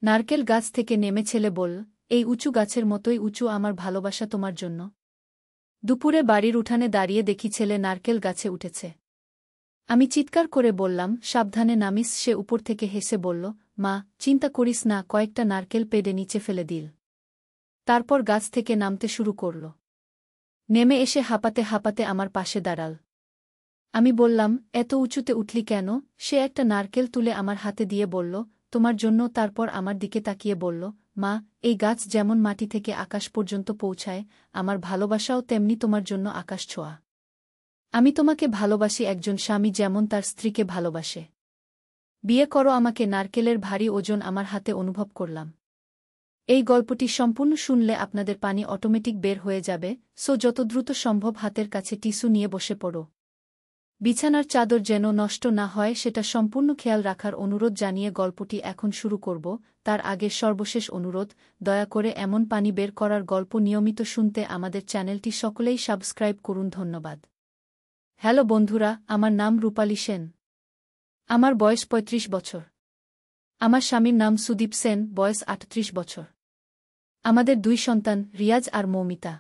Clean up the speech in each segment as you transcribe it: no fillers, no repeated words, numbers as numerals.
নারকেল গাছ থেকে নেমে ছেলে বলল, এই উঁচু গাছের মতোই উঁচু আমার ভালোবাসা তোমার জন্য। দুপুরে বাড়ির উঠানে দাঁড়িয়ে দেখি ছেলে নারকেল গাছে উঠেছে। আমি চিৎকার করে বললাম, সাবধানে নামিস। সে উপর থেকে হেসে বলল, মা, চিন্তা করিস না, কয়েকটা নারকেল পেড়ে নিচে ফেলে দিল। তারপর গাছ থেকে নামতে শুরু করল। নেমে এসে হাঁপাতে হাঁপাতে আমার পাশে দাঁড়াল। আমি বললাম, এত উঁচুতে উঠলি কেন? সে একটা নারকেল তুলে আমার হাতে দিয়ে বলল, তোমার জন্য। তারপর আমার দিকে তাকিয়ে বলল, মা, এই গাছ যেমন মাটি থেকে আকাশ পর্যন্ত পৌঁছায়, আমার ভালোবাসাও তেমনি তোমার জন্য আকাশ ছোঁয়া। আমি তোমাকে ভালোবাসি একজন স্বামী যেমন তার স্ত্রীকে ভালোবাসে। বিয়ে করো আমাকে। নারকেলের ভারী ওজন আমার হাতে অনুভব করলাম। এই গল্পটি সম্পূর্ণ শুনলে আপনাদের পানি অটোমেটিক বের হয়ে যাবে, সো যত দ্রুত সম্ভব হাতের কাছে টিস্যু নিয়ে বসে পড়ো। বিছানার চাদর যেন নষ্ট না হয় সেটা সম্পূর্ণ খেয়াল রাখার অনুরোধ জানিয়ে গল্পটি এখন শুরু করব। তার আগে সর্বশেষ অনুরোধ, দয়া করে এমন পানি বের করার গল্প নিয়মিত শুনতে আমাদের চ্যানেলটি সকলেই সাবস্ক্রাইব করুন। ধন্যবাদ। হ্যালো বন্ধুরা, আমার নাম রূপালী সেন। আমার বয়স ৩৫ বছর। আমার স্বামীর নাম সুদীপ সেন, বয়স ৩৮ বছর। আমাদের 2 সন্তান, রিয়াজ আর মৌমিতা।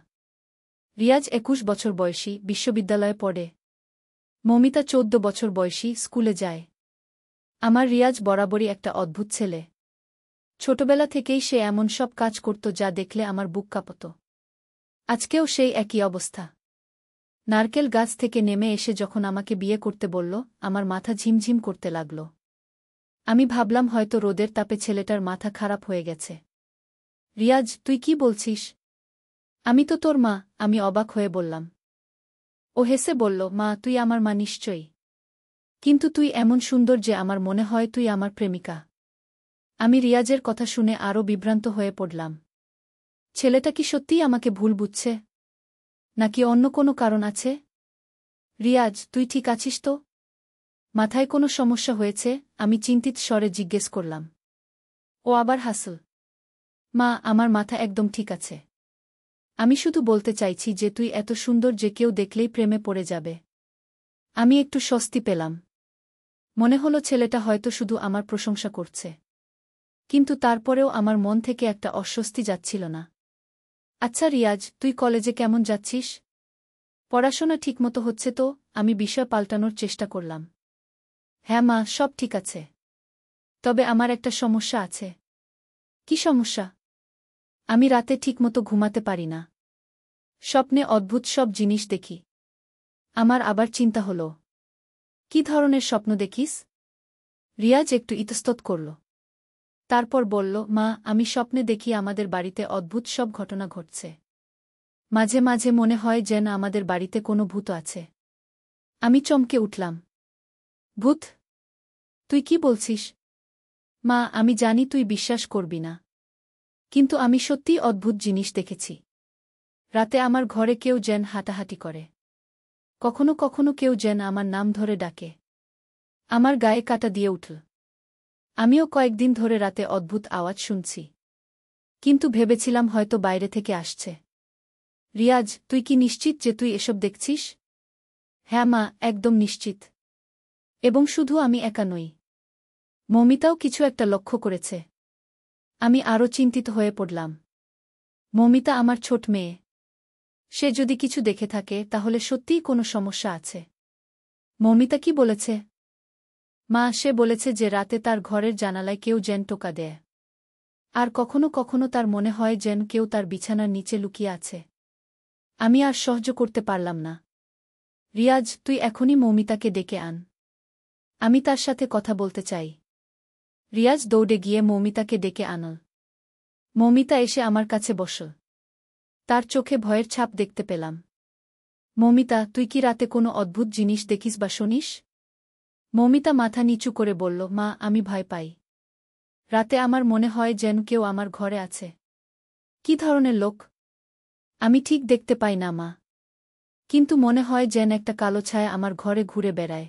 রিয়াজ 21 বছর বয়সী, বিশ্ববিদ্যালয়ে পড়ে। মৌমিতা 14 বছর বয়সী, স্কুলে যায়। আমার রিয়াজ বরাবরই একটা অদ্ভুত ছেলে। ছোটবেলা থেকেই সে এমন সব কাজ করত যা দেখলে আমার বুক কাঁপত। আজকেও সেই একই অবস্থা। নারকেল গাছ থেকে নেমে এসে যখন আমাকে বিয়ে করতে বলল, আমার মাথা ঝিমঝিম করতে লাগল। আমি ভাবলাম হয়তো রোদের তাপে ছেলেটার মাথা খারাপ হয়ে গেছে। রিয়াজ, তুই কি বলছিস? আমি তো তোর মা। আমি অবাক হয়ে বললাম। ও হেসে বলল, মা, তুই আমার মা নিশ্চয়ই। কিন্তু তুই এমন সুন্দর যে আমার মনে হয় তুই আমার প্রেমিকা। আমি রিয়াজের কথা শুনে আরও বিভ্রান্ত হয়ে পড়লাম। ছেলেটা কি সত্যিই আমাকে ভুল বুঝছে? নাকি অন্য কোনো কারণ আছে? রিয়াজ, তুই ঠিক আছিস তো? মাথায় কোনো সমস্যা হয়েছে? আমি চিন্তিত স্বরে জিজ্ঞেস করলাম। ও আবার হাসল। মা, আমার মাথা একদম ঠিক আছে। আমি শুধু বলতে চাইছি যে তুই এত সুন্দর যে কেউ দেখলেই প্রেমে পড়ে যাবে। আমি একটু স্বস্তি পেলাম। মনে হলো ছেলেটা হয়তো শুধু আমার প্রশংসা করছে। কিন্তু তারপরেও আমার মন থেকে একটা অস্বস্তি যাচ্ছিল না। আচ্ছা রিয়াজ, তুই কলেজে কেমন যাচ্ছিস? পড়াশোনা ঠিকমতো হচ্ছে তো? আমি বিষয় পাল্টানোর চেষ্টা করলাম। হ্যাঁ মা, সব ঠিক আছে। তবে আমার একটা সমস্যা আছে। কি সমস্যা? আমি রাতে ঠিকমতো ঘুমাতে পারি না। স্বপ্নে অদ্ভুত সব জিনিস দেখি। আমার আবার চিন্তা হলো। কি ধরনের স্বপ্ন দেখিস? রিয়াজ একটু ইতস্তত করল। তারপর বলল, মা, আমি স্বপ্নে দেখি আমাদের বাড়িতে অদ্ভুত সব ঘটনা ঘটছে। মাঝে মাঝে মনে হয় যেন আমাদের বাড়িতে কোনো ভূত আছে। আমি চমকে উঠলাম। ভূত? তুই কি বলছিস? মা, আমি জানি তুই বিশ্বাস করবি না। কিন্তু আমি সত্যিই অদ্ভুত জিনিস দেখেছি। রাতে আমার ঘরে কেউ যেন হাঁটাহাঁটি করে। কখনো কখনো কেউ যেন আমার নাম ধরে ডাকে। আমার গায়ে কাঁটা দিয়ে উঠল। আমিও কয়েকদিন ধরে রাতে অদ্ভুত আওয়াজ শুনছি। কিন্তু ভেবেছিলাম হয়তো বাইরে থেকে আসছে। রিয়াজ, তুই কি নিশ্চিত যে তুই এসব দেখছিস? হ্যাঁ মা, একদম নিশ্চিত। এবং শুধু আমি একা নই। মৌমিতাও কিছু একটা লক্ষ্য করেছে। আমি আরও চিন্তিত হয়ে পড়লাম। মৌমিতা আমার ছোট মেয়ে। সে যদি কিছু দেখে থাকে তাহলে সত্যিই কোনো সমস্যা আছে। মৌমিতা কি বলেছে? মা, সে বলেছে যে রাতে তার ঘরের জানালায় কেউ যেন টোকা দেয়। আর কখনো কখনো তার মনে হয় যেন কেউ তার বিছানার নিচে লুকিয়ে আছে। আমি আর সহ্য করতে পারলাম না। রিয়াজ, তুই এখনই মৌমিতাকে ডেকে আন। আমি তার সাথে কথা বলতে চাই। রিয়াজ দৌড়ে গিয়ে মৌমিতাকে ডেকে আনল। মৌমিতা এসে আমার কাছে বসল। তার চোখে ভয়ের ছাপ দেখতে পেলাম। মৌমিতা, তুই কি রাতে কোনো অদ্ভুত জিনিস দেখিস বা শুনিস? মৌমিতা মাথা নিচু করে বলল, মা, আমি ভয় পাই। রাতে আমার মনে হয় যেন কেউ আমার ঘরে আছে। কি ধরনের লোক? আমি ঠিক দেখতে পাই না মা। কিন্তু মনে হয় যেন একটা কালো ছায়া আমার ঘরে ঘুরে বেড়ায়।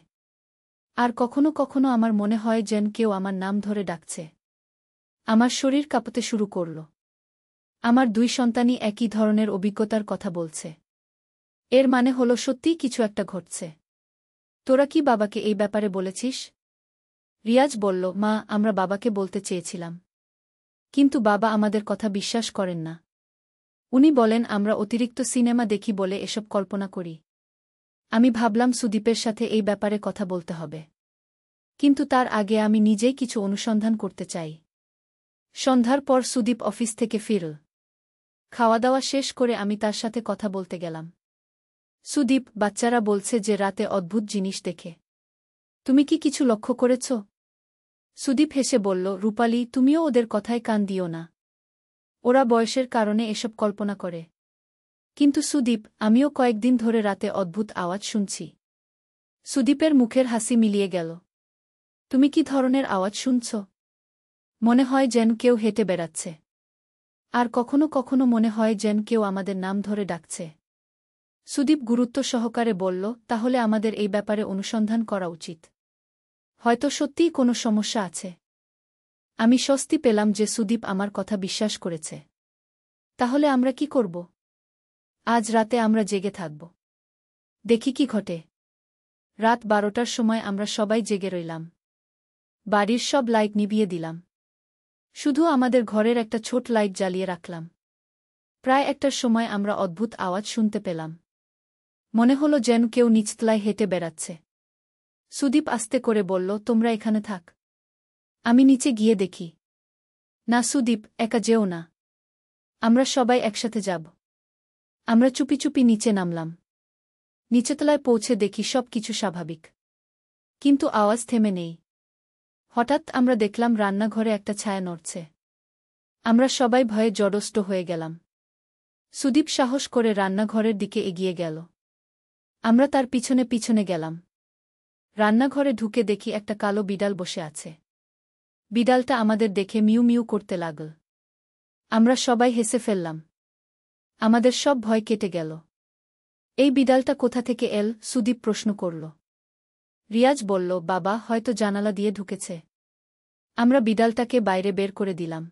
আর কখনো কখনো আমার মনে হয় যেন কেউ আমার নাম ধরে ডাকছে। আমার শরীর কাঁপতে শুরু করল। আমার 2 সন্তানই একই ধরনের অভিজ্ঞতার কথা বলছে। এর মানে হলো সত্যিই কিছু একটা ঘটছে। তোরা কি বাবাকে এই ব্যাপারে বলেছিস? রিয়াজ বলল, মা, আমরা বাবাকে বলতে চেয়েছিলাম। কিন্তু বাবা আমাদের কথা বিশ্বাস করেন না। উনি বলেন আমরা অতিরিক্ত সিনেমা দেখি বলে এসব কল্পনা করি। আমি ভাবলাম সুদীপের সাথে এই ব্যাপারে কথা বলতে হবে। কিন্তু তার আগে আমি নিজেই কিছু অনুসন্ধান করতে চাই। সন্ধ্যার পর সুদীপ অফিস থেকে ফিরল। খাওয়া দাওয়া শেষ করে আমি তার সাথে কথা বলতে গেলাম। সুদীপ, বাচ্চারা বলছে যে রাতে অদ্ভুত জিনিস দেখে। তুমি কি কিছু লক্ষ্য করেছ? সুদীপ হেসে বলল, রূপালি, তুমিও ওদের কথায় কান দিও না। ওরা বয়সের কারণে এসব কল্পনা করে। কিন্তু সুদীপ, আমিও কয়েকদিন ধরে রাতে অদ্ভুত আওয়াজ শুনছি। সুদীপের মুখের হাসি মিলিয়ে গেল। তুমি কি ধরনের আওয়াজ শুনছ? মনে হয় যেন কেউ হেঁটে বেড়াচ্ছে। আর কখনো কখনো মনে হয় যেন কেউ আমাদের নাম ধরে ডাকছে। সুদীপ গুরুত্ব সহকারে বলল, তাহলে আমাদের এই ব্যাপারে অনুসন্ধান করা উচিত। হয়তো সত্যিই কোনো সমস্যা আছে। আমি স্বস্তি পেলাম যে সুদীপ আমার কথা বিশ্বাস করেছে। তাহলে আমরা কি করব? আজ রাতে আমরা জেগে থাকব। দেখি কি ঘটে। রাত 12টার সময় আমরা সবাই জেগে রইলাম। বাড়ির সব লাইট নিভিয়ে দিলাম। শুধু আমাদের ঘরের একটা ছোট লাইট জ্বালিয়ে রাখলাম। প্রায় 1টার সময় আমরা অদ্ভুত আওয়াজ শুনতে পেলাম। মনে হলো যেন কেউ নিচতলায় হেঁটে বেড়াচ্ছে। সুদীপ আস্তে করে বলল, তোমরা এখানে থাক। আমি নিচে গিয়ে দেখি। না সুদীপ, একা যেও না। আমরা সবাই একসাথে যাব। আমরা চুপি চুপি নিচে নামলাম। নিচেতলায় পৌঁছে দেখি সব কিছু স্বাভাবিক। কিন্তু আওয়াজ থেমে নেই। হঠাৎ আমরা দেখলাম রান্নাঘরে একটা ছায়া নড়ছে। আমরা সবাই ভয়ে জড়সড় হয়ে গেলাম। সুদীপ সাহস করে রান্নাঘরের দিকে এগিয়ে গেল। আমরা তার পিছনে পিছনে গেলাম। রান্নাঘরে ঢুকে দেখি একটা কালো বিড়াল বসে আছে। বিড়ালটা আমাদের দেখে মিউ মিউ করতে লাগল। আমরা সবাই হেসে ফেললাম। আমাদের সব ভয় কেটে গেল। এই বিড়ালটা কোথা থেকে এল? সুদীপ প্রশ্ন করল। রিয়াজ বলল, বাবা, হয়তো জানালা দিয়ে ঢুকেছে। আমরা বিড়ালটাকে বাইরে বের করে দিলাম।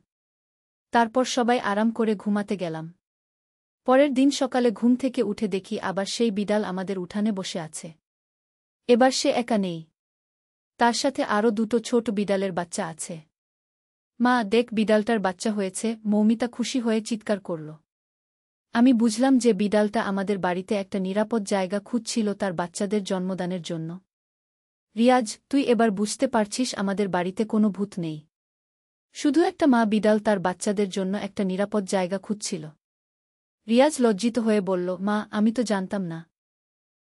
তারপর সবাই আরাম করে ঘুমাতে গেলাম। পরের দিন সকালে ঘুম থেকে উঠে দেখি আবার সেই বিড়াল আমাদের উঠানে বসে আছে। এবার সে একা নেই। তার সাথে আরও 2টো ছোট বিড়ালের বাচ্চা আছে। মা, দেখ, বিড়ালটার বাচ্চা হয়েছে। মৌমিতা খুশি হয়ে চিৎকার করল। আমি বুঝলাম যে বিড়ালটা আমাদের বাড়িতে একটা নিরাপদ জায়গা খুঁজছিল তার বাচ্চাদের জন্মদানের জন্য। রিয়াজ, তুই এবার বুঝতে পারছিস আমাদের বাড়িতে কোনো ভূত নেই। শুধু একটা মা বিড়াল তার বাচ্চাদের জন্য একটা নিরাপদ জায়গা খুঁজছিল। রিয়াজ লজ্জিত হয়ে বলল, মা, আমি তো জানতাম না।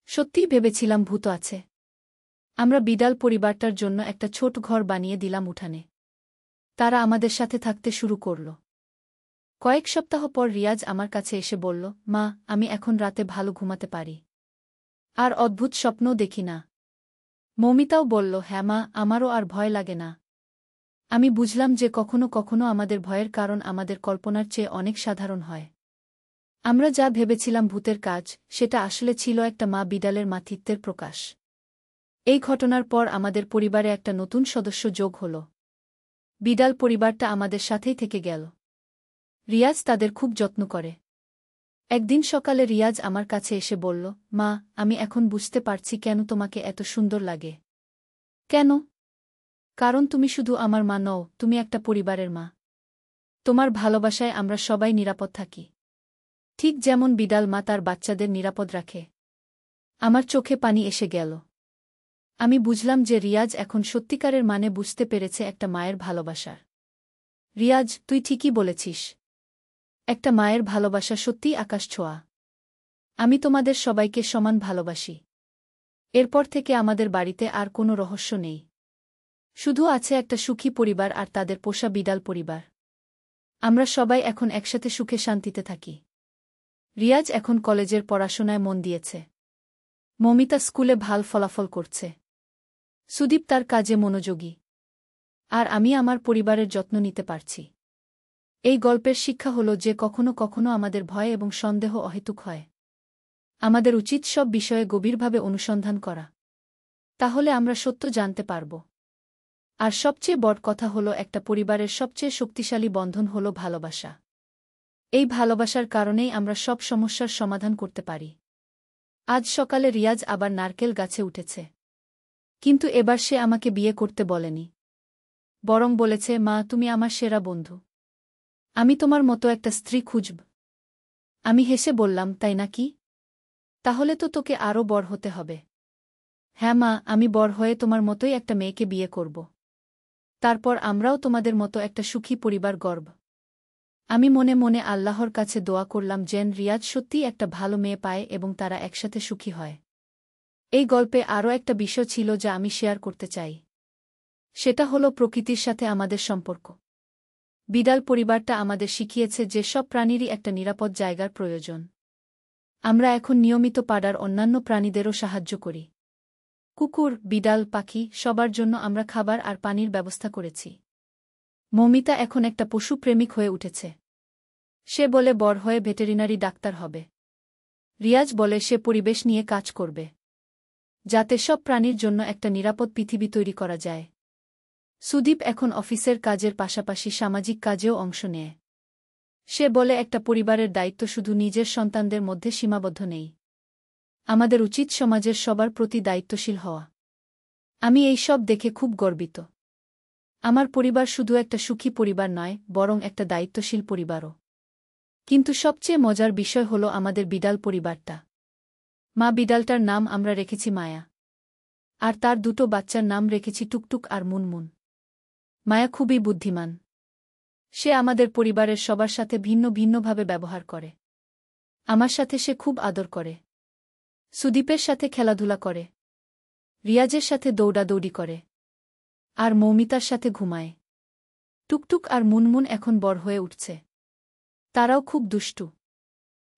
সত্যিই ভেবেছিলাম ভূত আছে। আমরা বিড়াল পরিবারটার জন্য একটা ছোট ঘর বানিয়ে দিলাম উঠানে। তারা আমাদের সাথে থাকতে শুরু করল। কয়েক সপ্তাহ পর রিয়াজ আমার কাছে এসে বলল, মা, আমি এখন রাতে ভালো ঘুমাতে পারি। আর অদ্ভুত স্বপ্নও দেখি না। মৌমিতাও বলল, হ্যাঁ মা, আমারও আর ভয় লাগে না। আমি বুঝলাম যে কখনো কখনো আমাদের ভয়ের কারণ আমাদের কল্পনার চেয়ে অনেক সাধারণ হয়। আমরা যা ভেবেছিলাম ভূতের কাজ, সেটা আসলে ছিল একটা মা বিড়ালের মাতৃত্বের প্রকাশ। এই ঘটনার পর আমাদের পরিবারে একটা নতুন সদস্য যোগ হল। বিড়াল পরিবারটা আমাদের সাথেই থেকে গেল। রিয়াজ তাদের খুব যত্ন করে। একদিন সকালে রিয়াজ আমার কাছে এসে বলল, মা, আমি এখন বুঝতে পারছি কেন তোমাকে এত সুন্দর লাগে। কেন? কারণ তুমি শুধু আমার মা নও, তুমি একটা পরিবারের মা। তোমার ভালোবাসায় আমরা সবাই নিরাপদ থাকি। ঠিক যেমন বিড়াল মা তার বাচ্চাদের নিরাপদ রাখে। আমার চোখে পানি এসে গেল। আমি বুঝলাম যে রিয়াজ এখন সত্যিকারের মানে বুঝতে পেরেছে একটা মায়ের ভালোবাসার। রিয়াজ, তুই ঠিকই বলেছিস। একটা মায়ের ভালোবাসা সত্যিই আকাশ ছোঁয়া। আমি তোমাদের সবাইকে সমান ভালোবাসি। এরপর থেকে আমাদের বাড়িতে আর কোনো রহস্য নেই। শুধু আছে একটা সুখী পরিবার আর তাদের পোষা বিড়াল পরিবার। আমরা সবাই এখন একসাথে সুখে শান্তিতে থাকি। রিয়াজ এখন কলেজের পড়াশোনায় মন দিয়েছে। মৌমিতা স্কুলে ভালো ফলাফল করছে। সুদীপ তার কাজে মনোযোগী। আর আমি আমার পরিবারের যত্ন নিতে পারছি। এই গল্পের শিক্ষা হল যে কখনো কখনো আমাদের ভয় এবং সন্দেহ অহেতুক হয়। আমাদের উচিত সব বিষয়ে গভীরভাবে অনুসন্ধান করা। তাহলে আমরা সত্য জানতে পারব। আর সবচেয়ে বড় কথা হল একটা পরিবারের সবচেয়ে শক্তিশালী বন্ধন হল ভালোবাসা। এই ভালোবাসার কারণেই আমরা সব সমস্যার সমাধান করতে পারি। আজ সকালে রিয়াজ আবার নারকেল গাছে উঠেছে। কিন্তু এবার সে আমাকে বিয়ে করতে বলেনি। বরং বলেছে, মা, তুমি আমার সেরা বন্ধু। আমি তোমার মতো একটা স্ত্রী খুঁজব। আমি হেসে বললাম, তাই নাকি? তাহলে তো তোকে আরও বড় হতে হবে। হ্যাঁ মা, আমি বড় হয়ে তোমার মতোই একটা মেয়েকে বিয়ে করব। তারপর আমরাও তোমাদের মতো একটা সুখী পরিবার গড়ব। আমি মনে মনে আল্লাহর কাছে দোয়া করলাম যেন রিয়াজ সত্যিই একটা ভালো মেয়ে পায় এবং তারা একসাথে সুখী হয়। এই গল্পে আরও একটা বিষয় ছিল যা আমি শেয়ার করতে চাই। সেটা হলো প্রকৃতির সাথে আমাদের সম্পর্ক। বিড়াল পরিবারটা আমাদের শিখিয়েছে যে সব প্রাণীরই একটা নিরাপদ জায়গার প্রয়োজন। আমরা এখন নিয়মিত পাড়ার অন্যান্য প্রাণীদেরও সাহায্য করি। কুকুর, বিড়াল, পাখি সবার জন্য আমরা খাবার আর পানির ব্যবস্থা করেছি। মৌমিতা এখন একটা পশুপ্রেমিক হয়ে উঠেছে। সে বলে বড় হয়ে ভেটেরিনারি ডাক্তার হবে। রিয়াজ বলে সে পরিবেশ নিয়ে কাজ করবে, যাতে সব প্রাণীর জন্য একটা নিরাপদ পৃথিবী তৈরি করা যায়। সুদীপ এখন অফিসের কাজের পাশাপাশি সামাজিক কাজেও অংশ নেয়। সে বলে একটা পরিবারের দায়িত্ব শুধু নিজের সন্তানদের মধ্যে সীমাবদ্ধ নেই। আমাদের উচিত সমাজের সবার প্রতি দায়িত্বশীল হওয়া। আমি এই সব দেখে খুব গর্বিত। আমার পরিবার শুধু একটা সুখী পরিবার নয়, বরং একটা দায়িত্বশীল পরিবারও। কিন্তু সবচেয়ে মজার বিষয় হলো আমাদের বিড়াল পরিবারটা। মা বিড়ালটার নাম আমরা রেখেছি মায়া। আর তার দুটো বাচ্চার নাম রেখেছি টুকটুক আর মুনমুন। মায়া খুবই বুদ্ধিমান। সে আমাদের পরিবারের সবার সাথে ভিন্ন ভিন্নভাবে ব্যবহার করে। আমার সাথে সে খুব আদর করে। সুদীপের সাথে খেলাধুলা করে। রিয়াজের সাথে দৌড়াদৌড়ি করে। আর মৌমিতার সাথে ঘুমায়। টুকটুক আর মুনমুন এখন বড় হয়ে উঠছে। তারাও খুব দুষ্টু।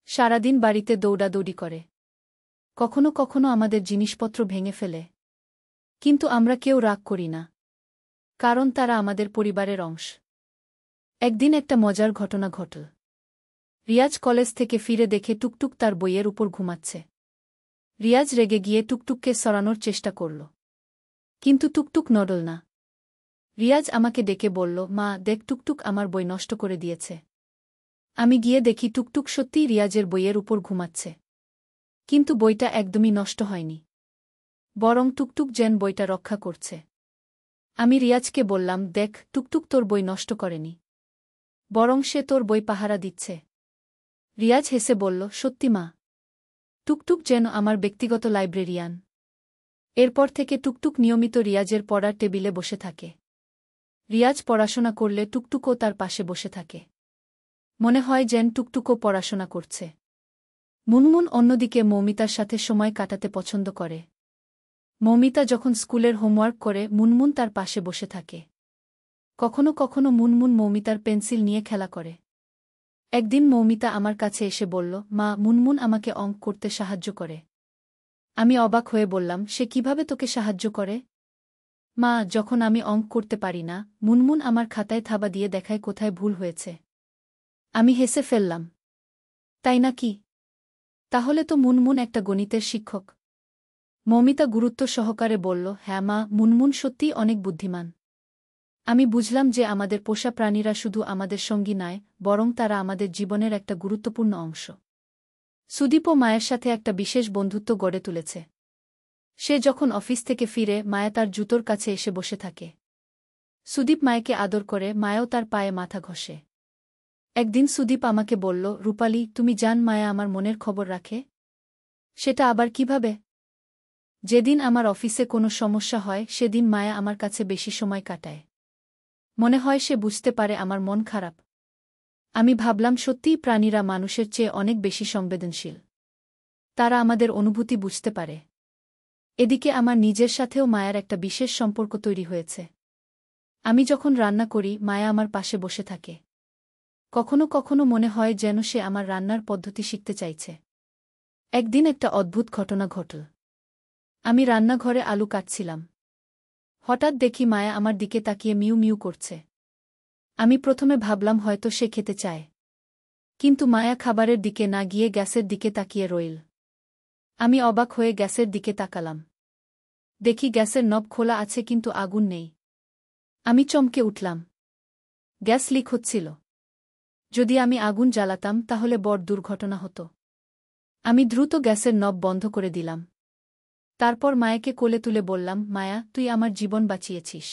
সারাদিন বাড়িতে দৌড়াদৌড়ি করে। কখনো কখনো আমাদের জিনিসপত্র ভেঙে ফেলে। কিন্তু আমরা কেউ রাগ করি না, কারণ তারা আমাদের পরিবারের অংশ। একদিন একটা মজার ঘটনা ঘটল। রিয়াজ কলেজ থেকে ফিরে দেখে টুকটুক তার বইয়ের উপর ঘুমাচ্ছে। রিয়াজ রেগে গিয়ে টুকটুককে সরানোর চেষ্টা করল, কিন্তু টুকটুক নড়ল না। রিয়াজ আমাকে ডেকে বলল, মা দেখ, টুকটুক আমার বই নষ্ট করে দিয়েছে। আমি গিয়ে দেখি টুকটুক সত্যিই রিয়াজের বইয়ের উপর ঘুমাচ্ছে। কিন্তু বইটা একদমই নষ্ট হয়নি, বরং টুকটুক যেন বইটা রক্ষা করছে। আমি রিয়াজকে বললাম, দেখ, টুকটুক তোর বই নষ্ট করেনি, বরং সে তোর বই পাহারা দিচ্ছে। রিয়াজ হেসে বলল, সত্যি মা, টুকটুক যেন আমার ব্যক্তিগত লাইব্রেরিয়ান। এরপর থেকে টুকটুক নিয়মিত রিয়াজের পড়ার টেবিলে বসে থাকে। রিয়াজ পড়াশোনা করলে টুকটুকও তার পাশে বসে থাকে। মনে হয় যেন টুকটুকও পড়াশোনা করছে। মুনমুন অন্যদিকে মৌমিতার সাথে সময় কাটাতে পছন্দ করে। মৌমিতা যখন স্কুলের হোমওয়ার্ক করে, মুনমুন তার পাশে বসে থাকে। কখনো কখনো মুনমুন মৌমিতার পেন্সিল নিয়ে খেলা করে। একদিন মৌমিতা আমার কাছে এসে বলল, মা, মুনমুন আমাকে অঙ্ক করতে সাহায্য করে। আমি অবাক হয়ে বললাম, সে কিভাবে তোকে সাহায্য করে? মা, যখন আমি অঙ্ক করতে পারি না, মুনমুন আমার খাতায় থাবা দিয়ে দেখায় কোথায় ভুল হয়েছে। আমি হেসে ফেললাম, তাই নাকি? তাহলে তো মুনমুন একটা গণিতের শিক্ষক। মৌমিতা গুরুত্ব সহকারে বলল, হ্যাঁ মা, মুনমুন সত্যিই অনেক বুদ্ধিমান। আমি বুঝলাম যে আমাদের পোষা প্রাণীরা শুধু আমাদের সঙ্গী নয়, বরং তারা আমাদের জীবনের একটা গুরুত্বপূর্ণ অংশ। সুদীপও মায়ের সাথে একটা বিশেষ বন্ধুত্ব গড়ে তুলেছে। সে যখন অফিস থেকে ফিরে, মায়া তার জুতোর কাছে এসে বসে থাকে। সুদীপ মায়াকে আদর করে, মায়াও তার পায়ে মাথা ঘষে। একদিন সুদীপ আমাকে বলল, রূপালি, তুমি জান মায়া আমার মনের খবর রাখে? সেটা আবার কিভাবে? যেদিন আমার অফিসে কোনো সমস্যা হয়, সেদিন মায়া আমার কাছে বেশি সময় কাটায়। মনে হয় সে বুঝতে পারে আমার মন খারাপ। আমি ভাবলাম, সত্যিই প্রাণীরা মানুষের চেয়ে অনেক বেশি সংবেদনশীল। তারা আমাদের অনুভূতি বুঝতে পারে। এদিকে আমার নিজের সাথেও মায়ার একটা বিশেষ সম্পর্ক তৈরি হয়েছে। আমি যখন রান্না করি, মায়া আমার পাশে বসে থাকে। কখনো কখনো মনে হয় যেন সে আমার রান্নার পদ্ধতি শিখতে চাইছে। একদিন একটা অদ্ভুত ঘটনা ঘটল। আমি রান্নাঘরে আলু কাটছিলাম। হঠাৎ দেখি মায়া আমার দিকে তাকিয়ে মিউ মিউ করছে। আমি প্রথমে ভাবলাম হয়তো সে খেতে চায়। কিন্তু মায়া খাবারের দিকে না গিয়ে গ্যাসের দিকে তাকিয়ে রইল। আমি অবাক হয়ে গ্যাসের দিকে তাকালাম। দেখি গ্যাসের নব খোলা আছে, কিন্তু আগুন নেই। আমি চমকে উঠলাম। গ্যাস লিক হচ্ছিল। যদি আমি আগুন জ্বালাতাম তাহলে বড় দুর্ঘটনা হতো। আমি দ্রুত গ্যাসের নব বন্ধ করে দিলাম। তারপর মায়াকে কোলে তুলে বললাম, মায়া, তুই আমার জীবন বাঁচিয়েছিস।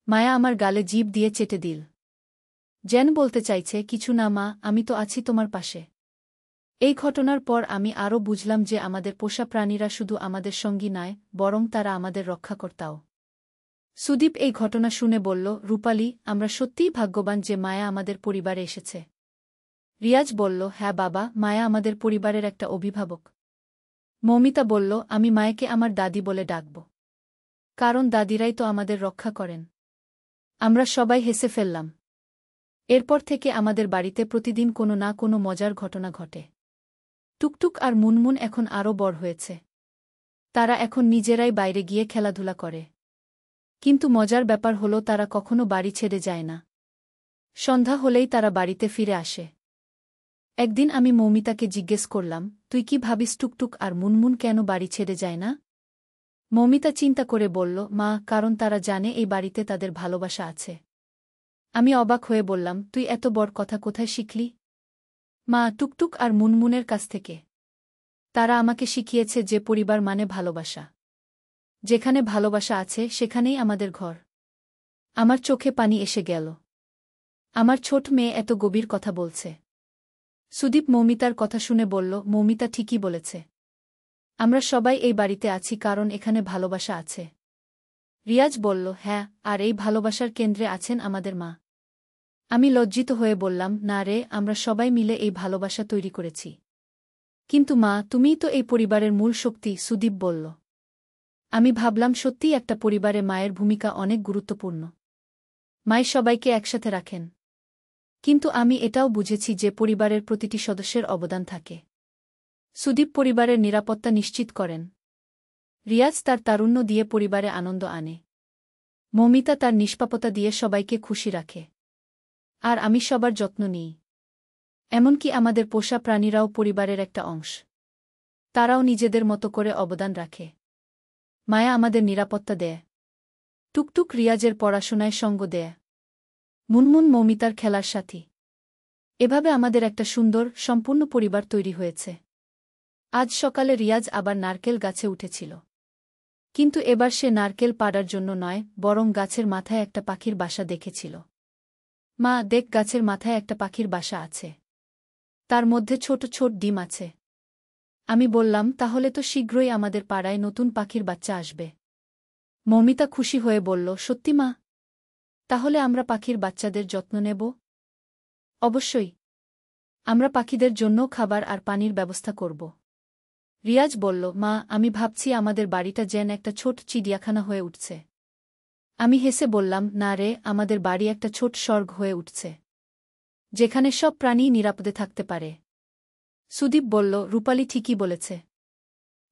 মায়া আমার গালে জিভ দিয়ে চেটে দিল। যেন বলতে চাইছে, কিছু না মা, আমি তো আছি তোমার পাশে। এই ঘটনার পর আমি আরও বুঝলাম যে আমাদের পোষা প্রাণীরা শুধু আমাদের সঙ্গী নয়, বরং তারা আমাদের রক্ষাকর্তাও। সুদীপ এই ঘটনা শুনে বলল, রূপালি, আমরা সত্যিই ভাগ্যবান যে মায়া আমাদের পরিবারে এসেছে। রিয়াজ বলল, হ্যাঁ বাবা, মায়া আমাদের পরিবারের একটা অভিভাবক। মৌমিতা বলল, আমি মায়াকে আমার দাদি বলে ডাকব। কারণ দাদিরাই তো আমাদের রক্ষা করেন। আমরা সবাই হেসে ফেললাম। এরপর থেকে আমাদের বাড়িতে প্রতিদিন কোনো না কোনো মজার ঘটনা ঘটে। টুকটুক আর মুনমুন এখন আরও বড় হয়েছে। তারা এখন নিজেরাই বাইরে গিয়ে খেলাধুলা করে। কিন্তু মজার ব্যাপার হলো তারা কখনো বাড়ি ছেড়ে যায় না। সন্ধ্যা হলেই তারা বাড়িতে ফিরে আসে। একদিন আমি মৌমিতাকে জিজ্ঞেস করলাম, তুই কি ভাবিস টুকটুক আর মুনমুন কেন বাড়ি ছেড়ে যায় না? মৌমিতা চিন্তা করে বলল, মা, কারণ তারা জানে এই বাড়িতে তাদের ভালোবাসা আছে। আমি অবাক হয়ে বললাম, তুই এত বড় কথা কোথায় শিখলি? মা, টুকটুক আর মুনমুনের কাছ থেকে। তারা আমাকে শিখিয়েছে যে পরিবার মানে ভালোবাসা। যেখানে ভালোবাসা আছে সেখানেই আমাদের ঘর। আমার চোখে পানি এসে গেল। আমার ছোট মেয়ে এত গভীর কথা বলছে। সুদীপ মৌমিতার কথা শুনে বলল, মৌমিতা ঠিকই বলেছে। আমরা সবাই এই বাড়িতে আছি কারণ এখানে ভালোবাসা আছে। রিয়াজ বলল, হ্যাঁ, আর এই ভালোবাসার কেন্দ্রে আছেন আমাদের মা। আমি লজ্জিত হয়ে বললাম, না রে, আমরা সবাই মিলে এই ভালোবাসা তৈরি করেছি। কিন্তু মা, তুমিই তো এই পরিবারের মূল শক্তি, সুদীপ বলল। আমি ভাবলাম সত্যিই একটা পরিবারে মায়ের ভূমিকা অনেক গুরুত্বপূর্ণ। মাই সবাইকে একসাথে রাখেন। কিন্তু আমি এটাও বুঝেছি যে পরিবারের প্রতিটি সদস্যের অবদান থাকে। সুদীপ পরিবারের নিরাপত্তা নিশ্চিত করেন। রিয়াজ তার তারুণ্য দিয়ে পরিবারে আনন্দ আনে। মৌমিতা তার নিষ্পাপতা দিয়ে সবাইকে খুশি রাখে। আর আমি সবার যত্ন নিই। এমনকি আমাদের পোষা প্রাণীরাও পরিবারের একটা অংশ। তারাও নিজেদের মতো করে অবদান রাখে। মায়া আমাদের নিরাপত্তা দেয়। টুকটুক রিয়াজের পড়াশোনায় সঙ্গ দেয়। মুনমুন মৌমিতার খেলার সাথী। এভাবে আমাদের একটা সুন্দর, সম্পূর্ণ পরিবার তৈরি হয়েছে। আজ সকালে রিয়াজ আবার নারকেল গাছে উঠেছিল। কিন্তু এবার সে নারকেল পাড়ার জন্য নয়, বরং গাছের মাথায় একটা পাখির বাসা দেখেছিল। মা, দেখ, গাছের মাথায় একটা পাখির বাসা আছে। তার মধ্যে ছোট ছোট ডিম আছে। আমি বললাম, তাহলে তো শীঘ্রই আমাদের পাড়ায় নতুন পাখির বাচ্চা আসবে। মৌমিতা খুশি হয়ে বলল, সত্যি মা? তাহলে আমরা পাখির বাচ্চাদের যত্ন নেব? অবশ্যই। আমরা পাখিদের জন্য খাবার আর পানির ব্যবস্থা করব। রিয়াজ বলল, মা, আমি ভাবছি আমাদের বাড়িটা যেন একটা ছোট চিড়িয়াখানা হয়ে উঠছে। আমি হেসে বললাম, না রে, আমাদের বাড়ি একটা ছোট স্বর্গ হয়ে উঠছে। যেখানে সব প্রাণী নিরাপদে থাকতে পারে। সুদীপ বলল, রূপালি ঠিকই বলেছে।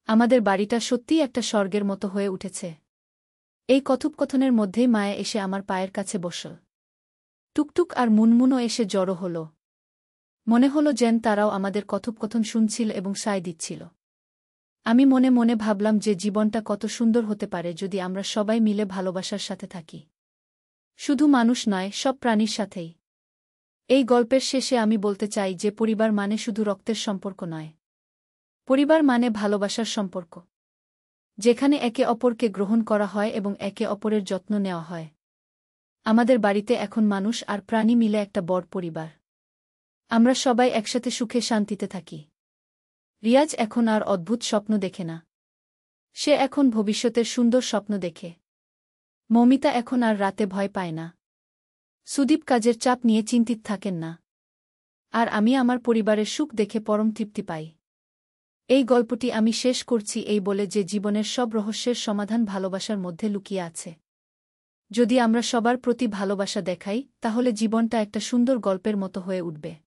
আমাদের বাড়িটা সত্যিই একটা স্বর্গের মতো হয়ে উঠেছে। এই কথোপকথনের মধ্যেই মায়া এসে আমার পায়ের কাছে বসল। টুকটুক আর মুনমুনও এসে জড়ো হল। মনে হল যেন তারাও আমাদের কথোপকথন শুনছিল এবং সায় দিচ্ছিল। আমি মনে মনে ভাবলাম যে জীবনটা কত সুন্দর হতে পারে যদি আমরা সবাই মিলে ভালোবাসার সাথে থাকি। শুধু মানুষ নয়, সব প্রাণীর সাথেই। এই গল্পের শেষে আমি বলতে চাই যে পরিবার মানে শুধু রক্তের সম্পর্ক নয়। পরিবার মানে ভালোবাসার সম্পর্ক। যেখানে একে অপরকে গ্রহণ করা হয় এবং একে অপরের যত্ন নেওয়া হয়। আমাদের বাড়িতে এখন মানুষ আর প্রাণী মিলে একটা বড় পরিবার। আমরা সবাই একসাথে সুখে শান্তিতে থাকি। রিয়াজ এখন আর অদ্ভুত স্বপ্ন দেখে না। সে এখন ভবিষ্যতের সুন্দর স্বপ্ন দেখে। মৌমিতা এখন আর রাতে ভয় পায় না। সুদীপ কাজের চাপ নিয়ে চিন্তিত থাকেন না। আর আমি আমার পরিবারের সুখ দেখে পরম তৃপ্তি পাই। এই গল্পটি আমি শেষ করছি এই বলে যে জীবনের সব রহস্যের সমাধান ভালোবাসার মধ্যে লুকিয়ে আছে। যদি আমরা সবার প্রতি ভালোবাসা দেখাই, তাহলে জীবনটা একটা সুন্দর গল্পের মতো হয়ে উঠবে।